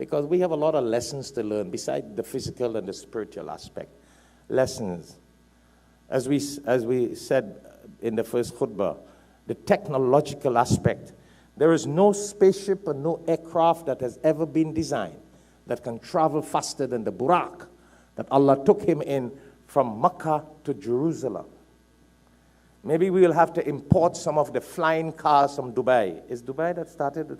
Because we have a lot of lessons to learn besides the physical and the spiritual aspect. Lessons. As we said in the first khutbah, the technological aspect. There is no spaceship and no aircraft that has ever been designed that can travel faster than the Buraq that Allah took him in from Mecca to Jerusalem. Maybe we will have to import some of the flying cars from Dubai. Is Dubai that started?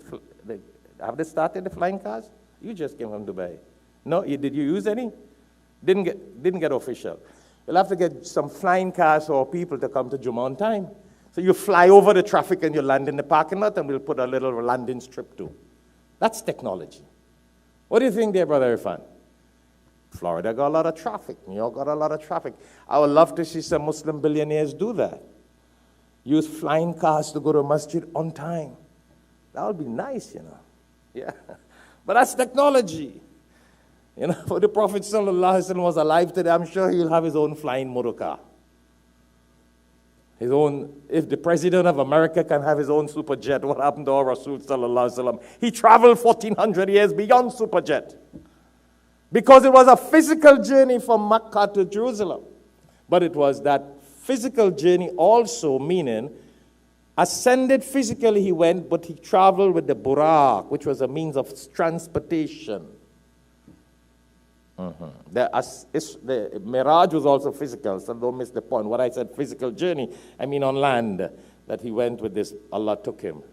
Have they started the flying cars? You just came from Dubai. No, did you use any? Didn't get official. You'll have to get some flying cars or people to come to Jummah on time. So you fly over the traffic and you land in the parking lot and we'll put a little landing strip too. That's technology. What do you think there, Brother Irfan? Florida got a lot of traffic. New York got a lot of traffic. I would love to see some Muslim billionaires do that. Use flying cars to go to masjid on time. That would be nice, you know. Yeah. But that's technology. You know, if the Prophet ﷺ was alive today, I'm sure he'll have his own flying motor car. His own, if the President of America can have his own superjet, what happened to our Rasul ﷺ? He traveled 1400 years beyond superjet. Because it was a physical journey from Mecca to Jerusalem. But it was that physical journey also, meaning ascended physically he went, but he traveled with the Buraq, which was a means of transportation. The Miraj was also physical, so don't miss the point. What I said, physical journey, I mean on land, that he went with this, Allah took him.